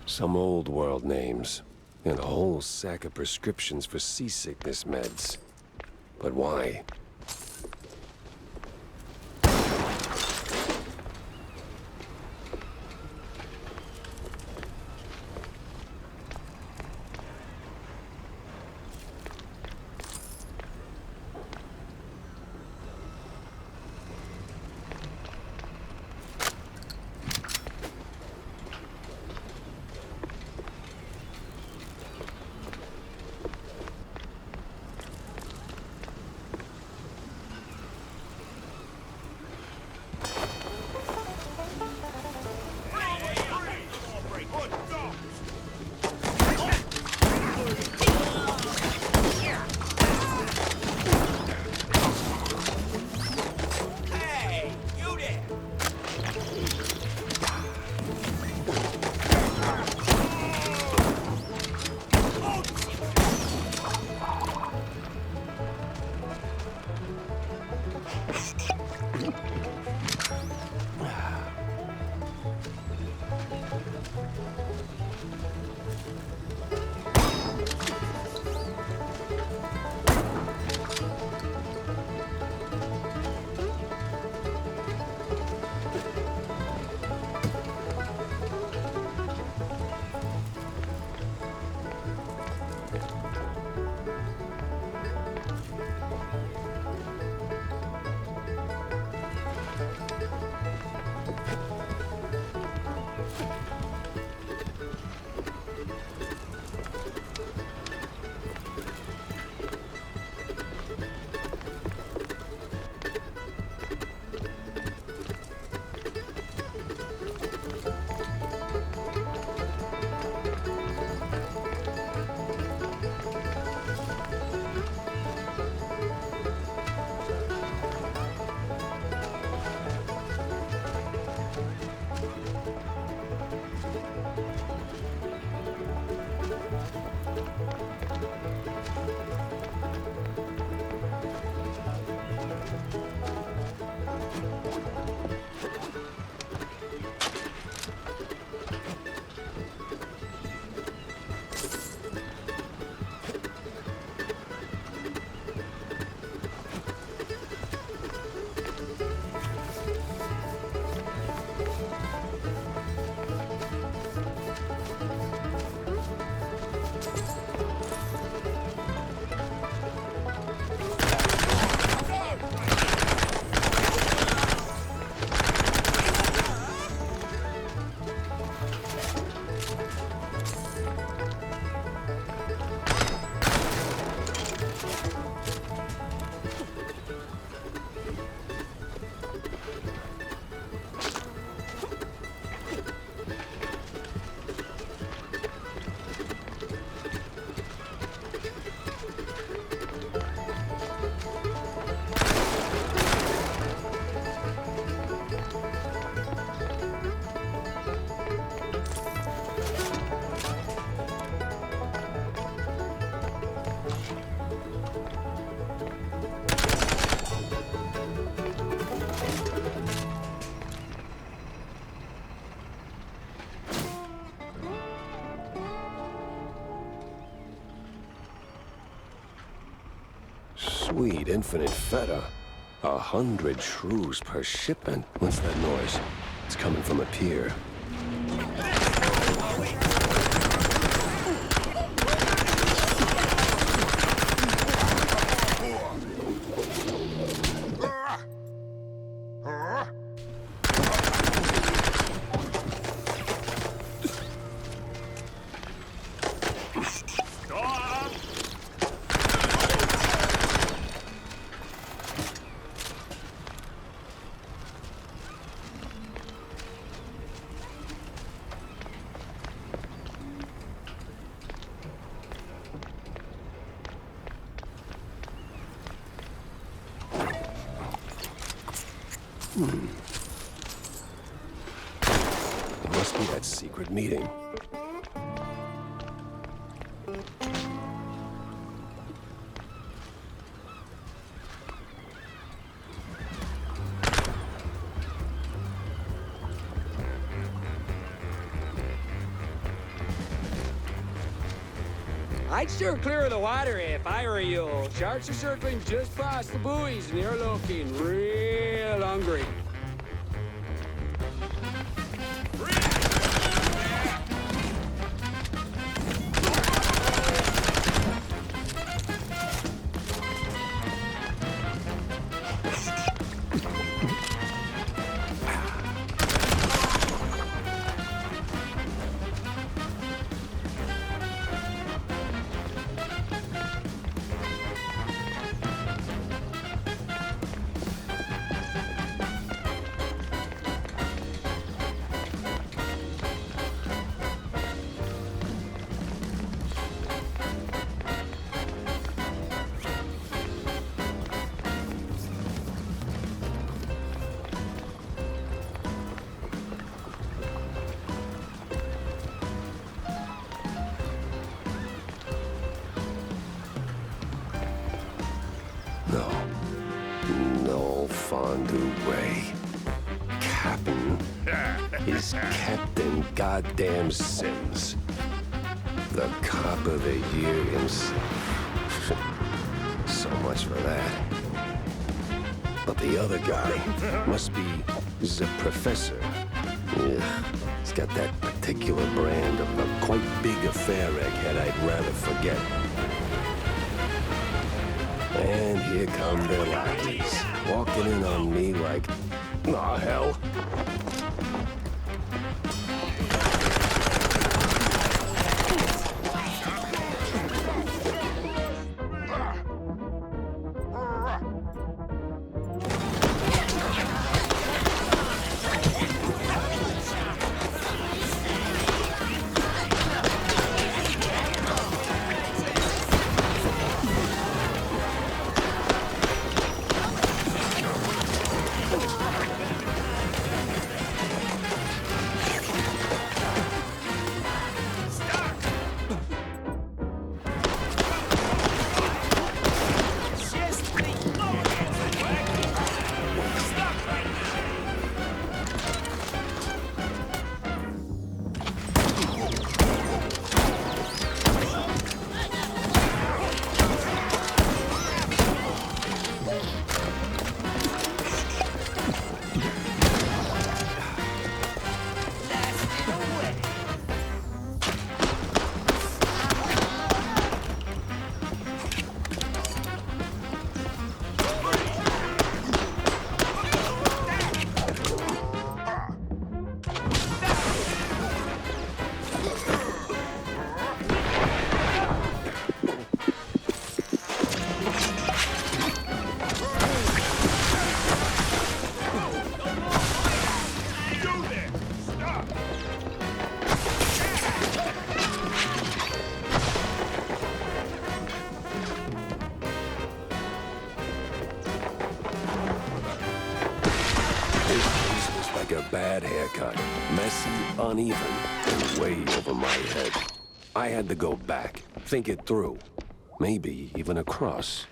Some old world names, and a whole sack of prescriptions for seasickness meds. But why? Sweet infinite feta. 100 shrews per shipment. What's that noise? It's coming from a pier. It must be that secret meeting. I'd steer clear of the water if I were you. Sharks are circling just past the buoys and they're looking real hungry. No fondue way. Captain is Captain Goddamn Sims. The cop of the year himself. So much for that. But the other guy must be the professor. Ugh. He's got that particular brand of a quite big affair egghead I'd rather forget. And here come their lackeys, walking in on me like, aw, hell. Bad haircut. Messy, uneven, and way over my head. I had to go back, think it through. Maybe even across.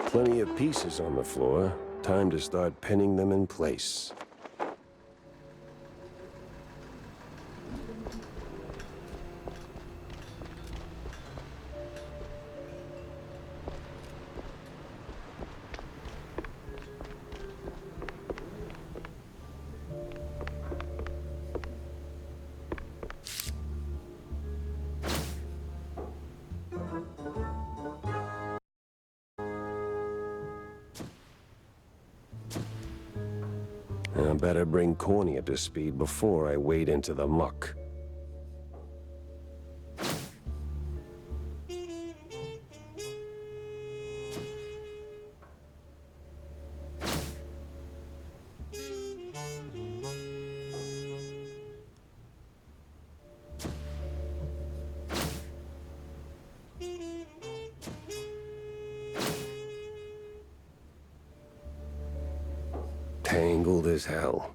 Plenty of pieces on the floor. Time to start pinning them in place. better bring Corny up to speed before I wade into the muck. Tangled as hell.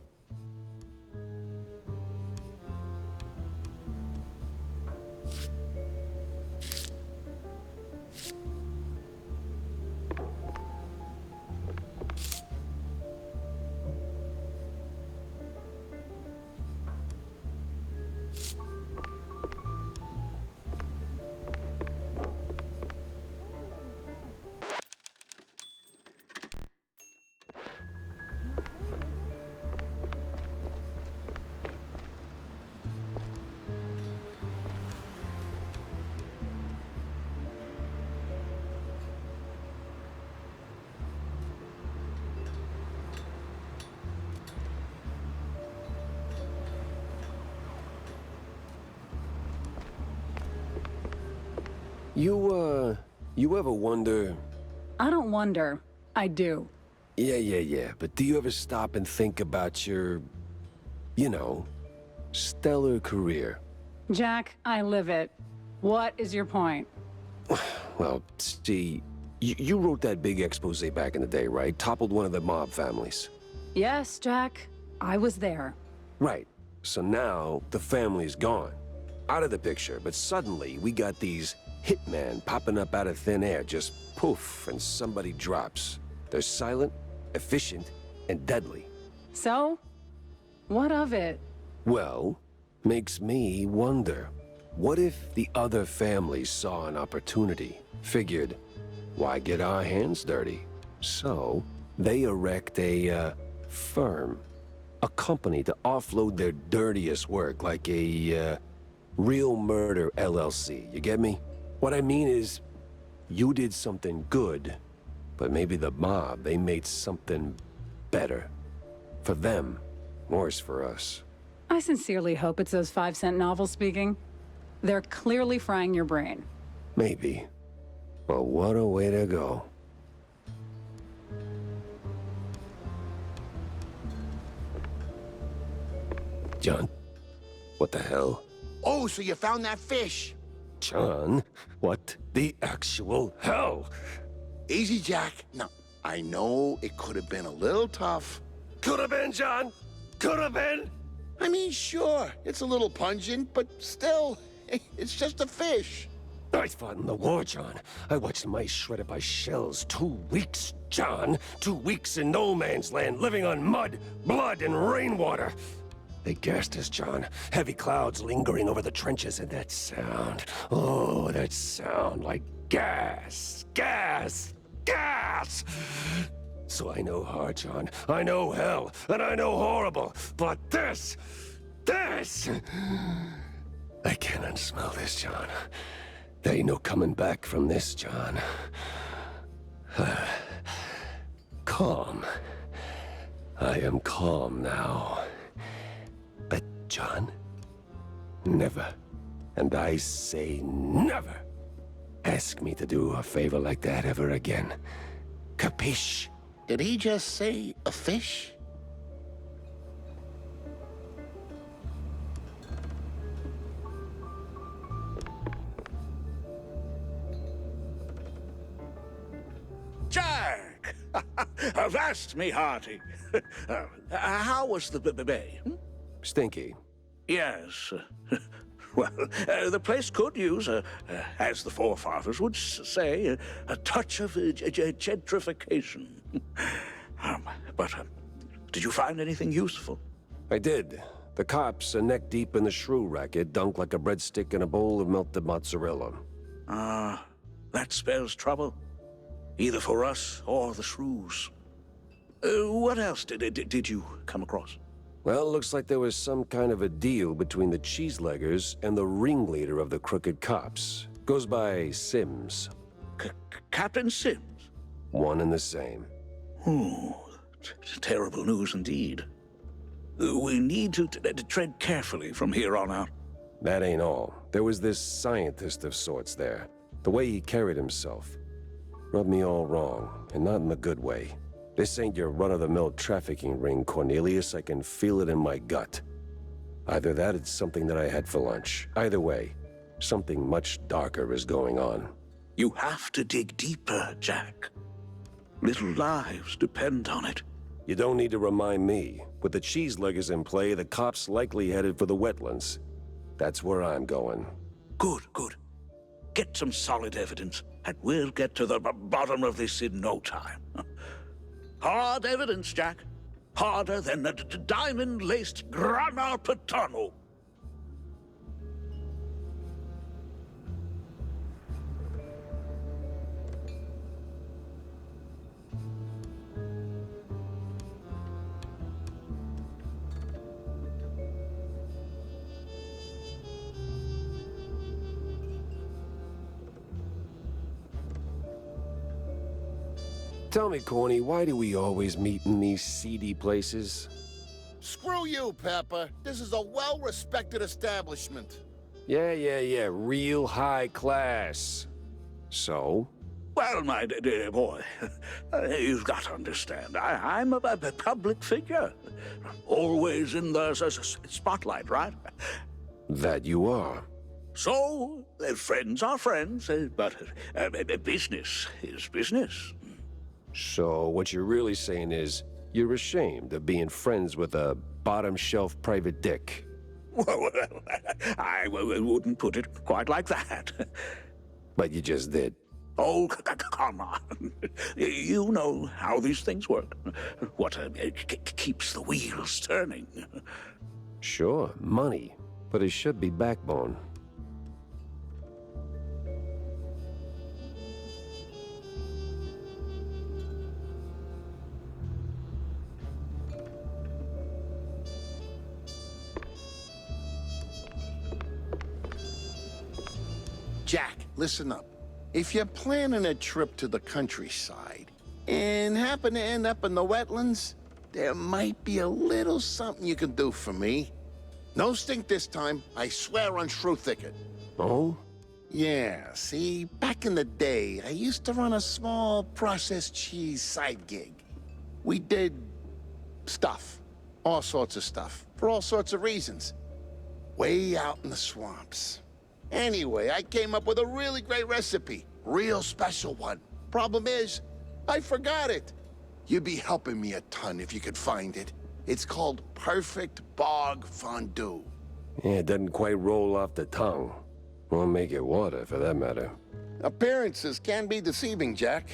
You ever wonder... I don't wonder. I do. Yeah. But do you ever stop and think about your, you know, stellar career? Jack, I live it. What is your point? Well, see, you wrote that big expose back in the day, right? Toppled one of the mob families. Yes, Jack. I was there. Right. So now, the family's gone. Out of the picture, but suddenly we got these hitmen popping up out of thin air, just poof, and somebody drops. They're silent, efficient, and deadly. So? What of it? Well, makes me wonder. What if the other families saw an opportunity, figured, why get our hands dirty? So, they erect a, firm. A company to offload their dirtiest work, like a, Real Murder LLC, you get me? What I mean is, you did something good, but maybe the mob, they made something better. For them, worse for us. I sincerely hope it's those 5-cent novels speaking. They're clearly frying your brain. Maybe. But what a way to go. John? What the hell? Oh, so you found that fish? John? What the actual hell? Easy, Jack. No, I know it could have been a little tough. Could have been, John. Could have been. I mean, sure, it's a little pungent, but still, it's just a fish. I fought in the war, John. I watched mice shredded by shells. 2 weeks, John. 2 weeks in no man's land, living on mud, blood, and rainwater. They gassed us, John. Heavy clouds lingering over the trenches, and that sound. Oh, that sound like gas. Gas. Gas! So I know hard, John. I know hell, and I know horrible. But this... I can't unsmell this, John. There ain't no coming back from this, John. Calm. I am calm now. But, John, never, and I say never, ask me to do a favor like that ever again. Capiche? Did he just say a fish? Jack! Avast me hearty. How was the bay? Stinky. Yes. Well, the place could use, as the forefathers would say, a touch of gentrification. But did you find anything useful? I did. The cops are neck deep in the shrew racket, dunked like a breadstick in a bowl of melted mozzarella. That spells trouble. Either for us or the shrews. What else did you come across? Well, looks like there was some kind of a deal between the cheeseleggers and the ringleader of the crooked cops. Goes by Sims. Captain Sims? One and the same. Oh, terrible news indeed. We need to tread carefully from here on out. That ain't all. There was this scientist of sorts there. The way he carried himself rubbed me all wrong, and not in the good way. This ain't your run-of-the-mill trafficking ring, Cornelius. I can feel it in my gut. Either that or it's something that I had for lunch. Either way, something much darker is going on. You have to dig deeper, Jack. Little lives depend on it. You don't need to remind me. With the cheeseleggers in play, the cops likely headed for the wetlands. That's where I'm going. Good, good. Get some solid evidence, and we'll get to the bottom of this in no time. Hard evidence, Jack. Harder than a diamond-laced grana padano. Tell me, Corny, why do we always meet in these seedy places? Screw you, Pepper. This is a well-respected establishment. Yeah, real high class. So? Well, my dear boy, you've got to understand, I'm a public figure. Always in the spotlight, right? That you are. So, friends are friends, but business is business. So what you're really saying is, you're ashamed of being friends with a bottom-shelf private dick. Well, I wouldn't put it quite like that. But you just did. Oh, come on. You know how these things work. What keeps the wheels turning. Sure, money. But it should be backbone. Jack, listen up. If you're planning a trip to the countryside and happen to end up in the wetlands, there might be a little something you can do for me. No stink this time. I swear on Shrew Thicket. Oh? Yeah, see, back in the day, I used to run a small processed cheese side gig. We did stuff. All sorts of stuff. For all sorts of reasons. Way out in the swamps. Anyway, I came up with a really great recipe. Real special one. Problem is, I forgot it. You'd be helping me a ton if you could find it. It's called Perfect Bog Fondue. Yeah, it doesn't quite roll off the tongue. Won't make it water, for that matter. Appearances can be deceiving, Jack.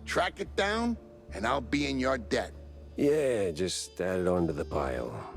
Track it down, and I'll be in your debt. Yeah, just add it onto the pile.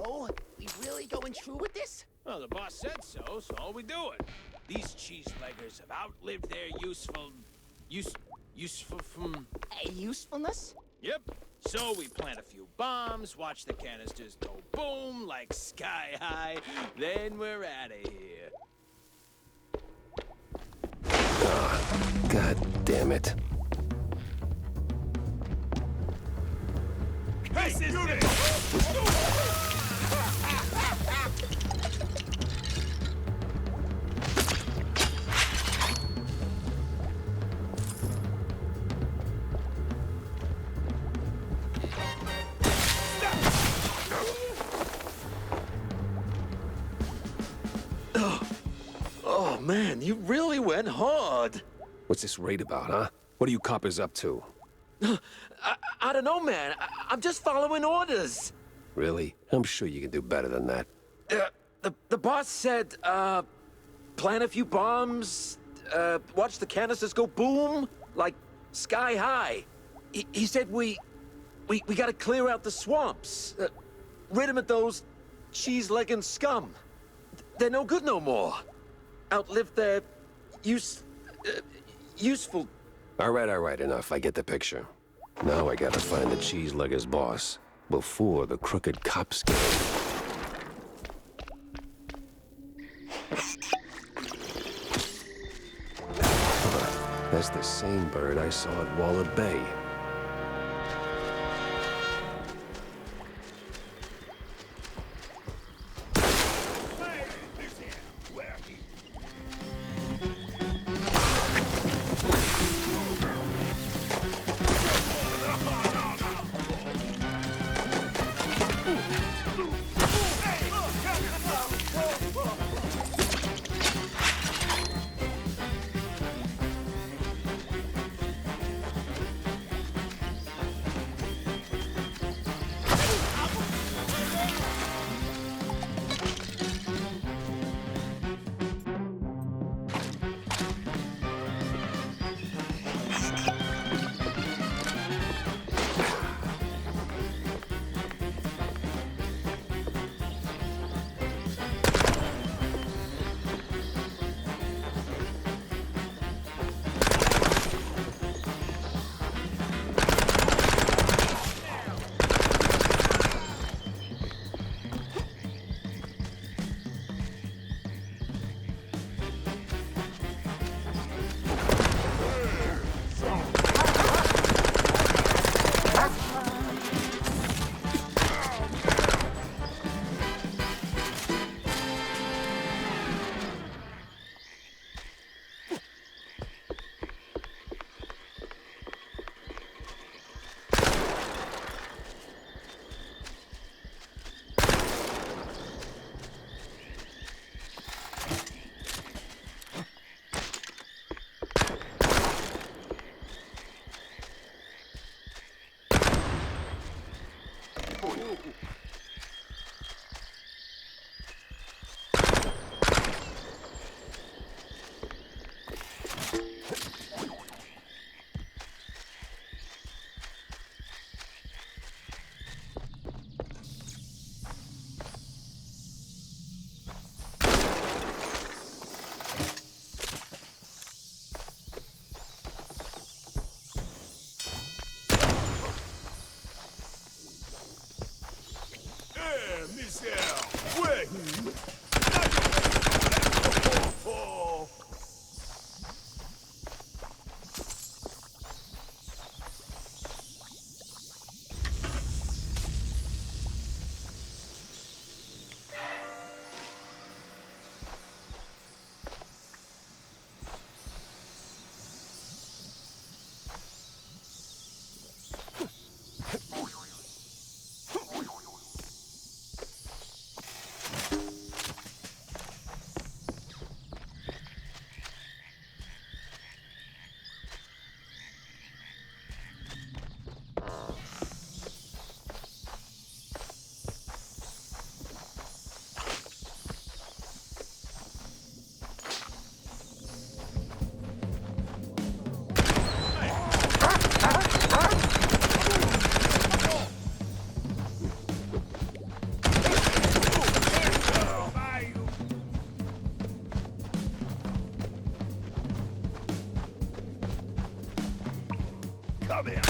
So, we really going true with this? Well, the boss said so, so we do it. These cheeseleggers have outlived their Usefulness? Yep. So we plant a few bombs, watch the canisters go boom like sky high, then we're out of here. God damn it. Hey, do this! Oh, man, you really went hard. What's this raid about, huh? What are you coppers up to? I don't know, man. I'm just following orders. Really? I'm sure you can do better than that. The boss said, plant a few bombs, watch the canisters go boom, like sky high. He said we gotta clear out the swamps, rid him of those cheese-legging scum. They're no good no more. Outlived their useful. All right, enough. I get the picture. Now I gotta find the cheeselegger's boss before the crooked cops get him. That's the same bird I saw at Waller Bay. Come here.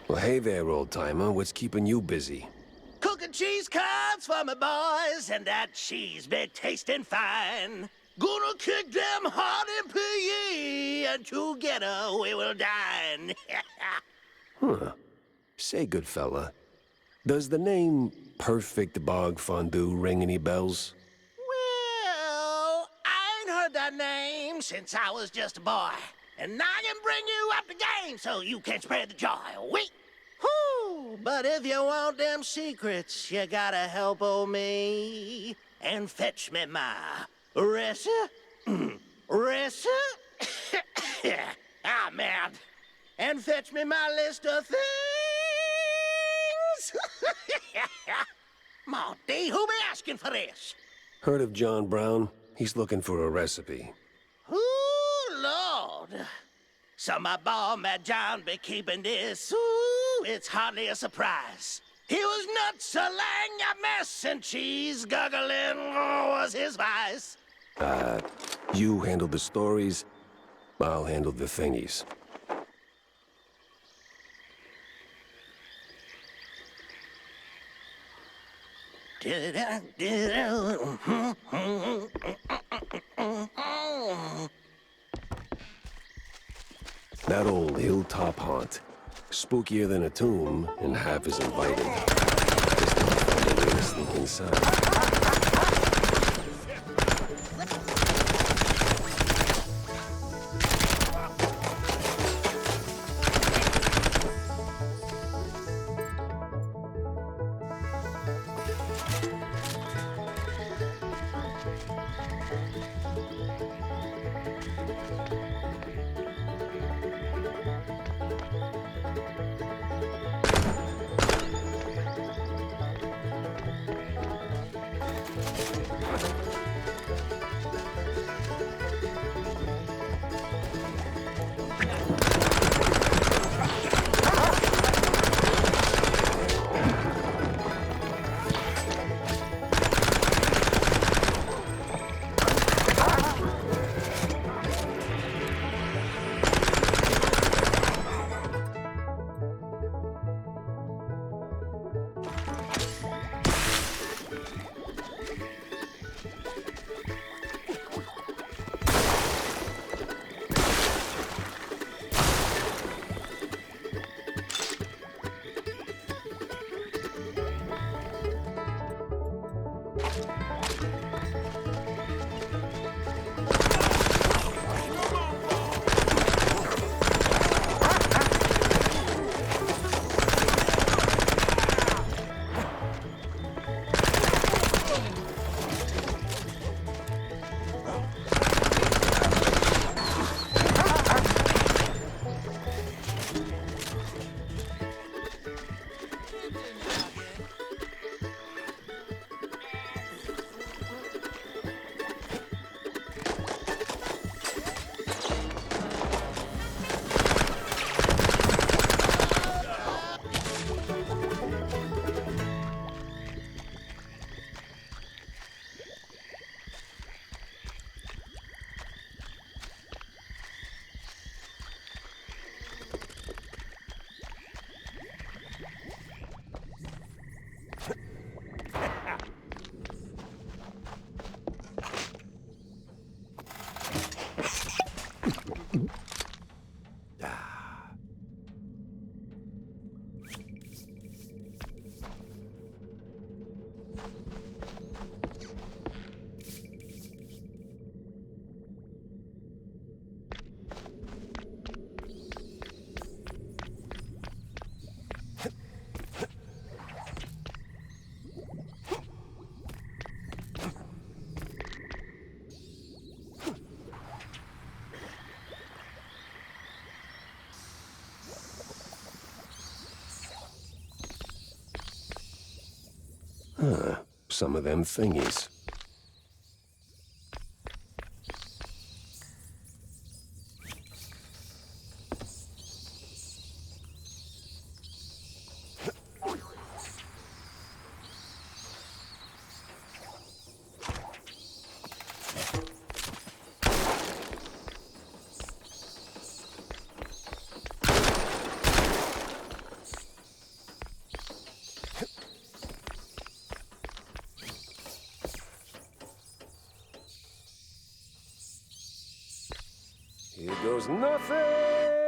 Well, hey there, old-timer. What's keeping you busy? Cooking cheese curds for my boys, and that cheese be tasting fine. Gonna kick them hard in PE, and together we will dine. Huh. Say, good fella, does the name Perfect Bog Fondue ring any bells? Well, I ain't heard that name since I was just a boy. And I can bring you up the game so you can spread the joy. Wait! Whoo! But if you want them secrets, you gotta help old me and fetch me my recipe. Ah, man. And fetch me my list of things. Marty, who be asking for this? Heard of John Brown? He's looking for a recipe. Ooh, Lord. So my boy, Mad John, be keeping this. Ooh, it's hardly a surprise. He was nuts, a lang, a mess, and cheese guggling was his vice. You handle the stories, I'll handle the thingies. That old hilltop haunt. Spookier than a tomb, and half as inviting. Just don't find a way to sneak inside. Some of them thingies. Here goes nothing!